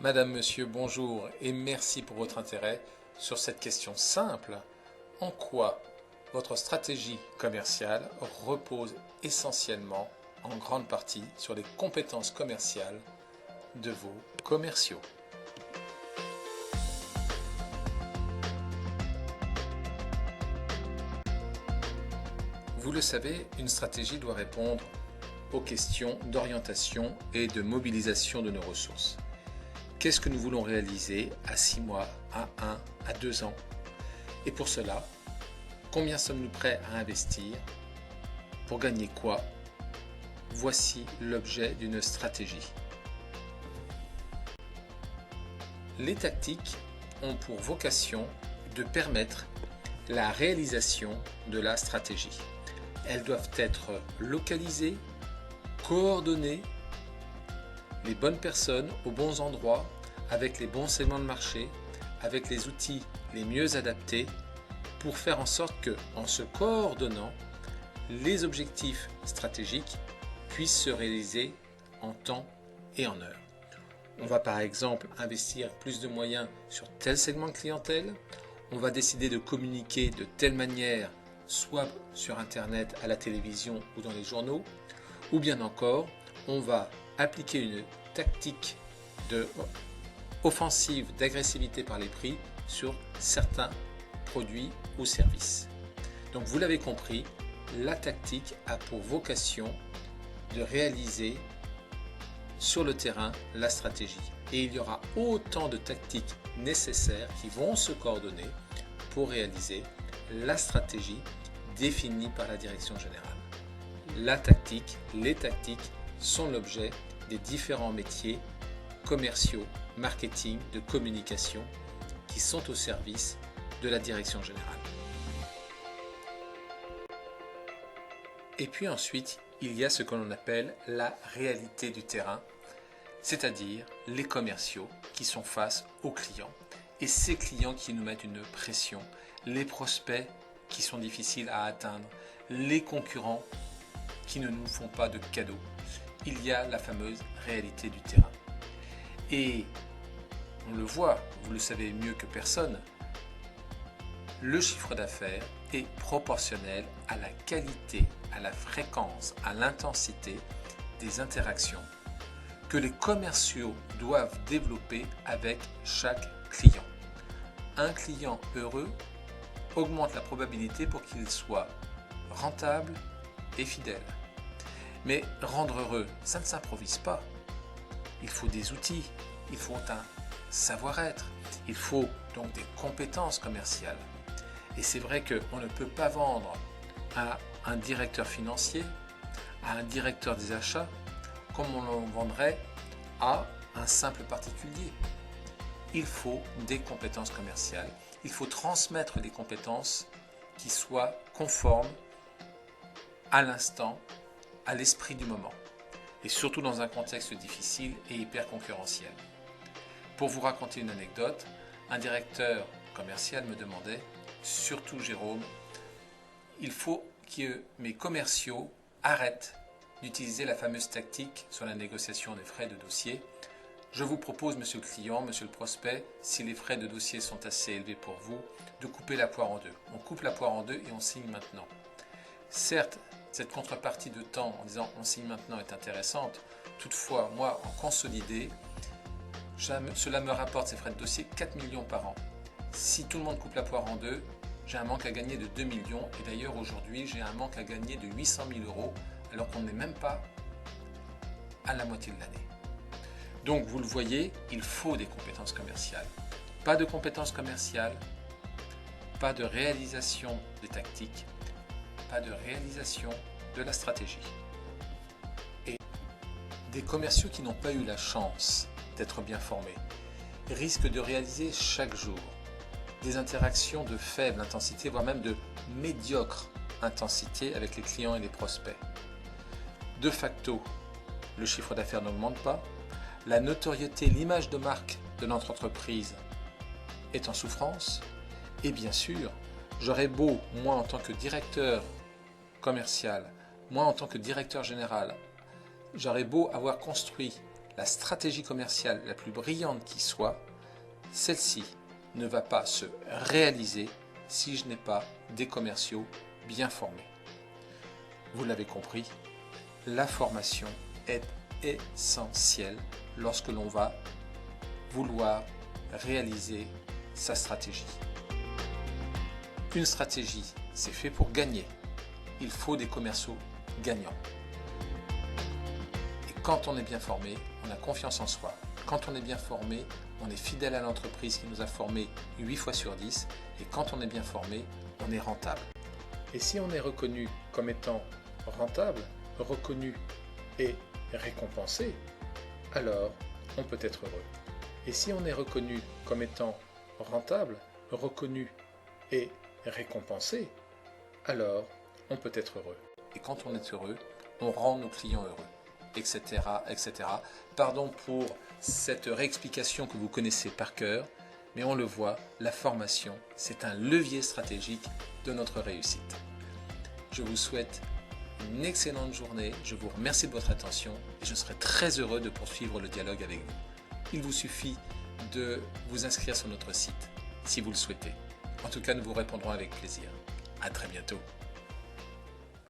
Madame, Monsieur, bonjour et merci pour votre intérêt sur cette question simple. En quoi votre stratégie commerciale repose essentiellement, en grande partie, sur les compétences commerciales de vos commerciaux? Vous le savez, une stratégie doit répondre aux questions d'orientation et de mobilisation de nos ressources. Qu'est-ce que nous voulons réaliser à 6 mois, à 1, à 2 ans? Et pour cela, combien sommes-nous prêts à investir? Pour gagner quoi? Voici l'objet d'une stratégie. Les tactiques ont pour vocation de permettre la réalisation de la stratégie. Elles doivent être localisées, coordonnées, les bonnes personnes aux bons endroits, avec les bons segments de marché, avec les outils les mieux adaptés, pour faire en sorte que, en se coordonnant, les objectifs stratégiques puissent se réaliser en temps et en heure. On va par exemple investir plus de moyens sur tel segment de clientèle, on va décider de communiquer de telle manière, soit sur Internet, à la télévision ou dans les journaux, ou bien encore, on va appliquer une tactique offensive d'agressivité par les prix sur certains produits ou services. Donc vous l'avez compris, la tactique a pour vocation de réaliser sur le terrain la stratégie. Et il y aura autant de tactiques nécessaires qui vont se coordonner pour réaliser la stratégie définie par la direction générale. La tactique, les tactiques sont l'objet des différents métiers commerciaux, marketing, de communication qui sont au service de la direction générale. Et puis ensuite, il y a ce que l'on appelle la réalité du terrain, c'est-à-dire les commerciaux qui sont face aux clients et ces clients qui nous mettent une pression, les prospects qui sont difficiles à atteindre, les concurrents qui ne nous font pas de cadeaux. Il y a la fameuse réalité du terrain. Et on le voit, vous le savez mieux que personne, le chiffre d'affaires est proportionnel à la qualité, à la fréquence, à l'intensité des interactions que les commerciaux doivent développer avec chaque client. Un client heureux augmente la probabilité pour qu'il soit rentable et fidèle. Mais rendre heureux, ça ne s'improvise pas. Il faut des outils, il faut un savoir-être, il faut donc des compétences commerciales. Et c'est vrai qu'on ne peut pas vendre à un directeur financier, à un directeur des achats, comme on le vendrait à un simple particulier. Il faut des compétences commerciales. Il faut transmettre des compétences qui soient conformes à l'instant, à l'esprit du moment. Et surtout dans un contexte difficile et hyper concurrentiel. Pour vous raconter une anecdote, un directeur commercial me demandait, surtout Jérôme, il faut que mes commerciaux arrêtent d'utiliser la fameuse tactique sur la négociation des frais de dossier. Je vous propose, monsieur le client, monsieur le prospect, si les frais de dossier sont assez élevés pour vous, de couper la poire en deux. On coupe la poire en deux et on signe maintenant. Certes, cette contrepartie de temps en disant on signe maintenant est intéressante. Toutefois, moi, en consolidé, cela me rapporte ces frais de dossier 4 millions par an. Si tout le monde coupe la poire en deux, j'ai un manque à gagner de 2 millions. Et d'ailleurs, aujourd'hui, j'ai un manque à gagner de 800 000 euros, alors qu'on n'est même pas à la moitié de l'année. Donc, vous le voyez, il faut des compétences commerciales. Pas de compétences commerciales, pas de réalisation des tactiques, pas de réalisation de la stratégie. Et des commerciaux qui n'ont pas eu la chance d'être bien formés risquent de réaliser chaque jour des interactions de faible intensité, voire même de médiocre intensité avec les clients et les prospects. De facto, le chiffre d'affaires n'augmente pas, la notoriété, l'image de marque de notre entreprise est en souffrance, et bien sûr, j'aurais beau, moi en tant que directeur commercial, moi en tant que directeur général, j'aurais beau avoir construit la stratégie commerciale la plus brillante qui soit, celle-ci ne va pas se réaliser si je n'ai pas des commerciaux bien formés. Vous l'avez compris, la formation est essentielle lorsque l'on va vouloir réaliser sa stratégie. Une stratégie, c'est fait pour gagner. Il faut des commerciaux gagnants. Et quand on est bien formé, on a confiance en soi. Quand on est bien formé, on est fidèle à l'entreprise qui nous a formés 8 fois sur 10. Et quand on est bien formé, on est rentable. Et si on est reconnu comme étant rentable, reconnu et récompensé, alors on peut être heureux. Et si on est reconnu comme étant rentable, reconnu et récompensé, alors on peut être heureux. Et quand on est heureux, on rend nos clients heureux, etc., etc. Pardon pour cette réexplication que vous connaissez par cœur, mais on le voit, la formation, c'est un levier stratégique de notre réussite. Je vous souhaite une excellente journée, je vous remercie de votre attention et je serai très heureux de poursuivre le dialogue avec vous. Il vous suffit de vous inscrire sur notre site si vous le souhaitez. En tout cas, nous vous répondrons avec plaisir. À très bientôt.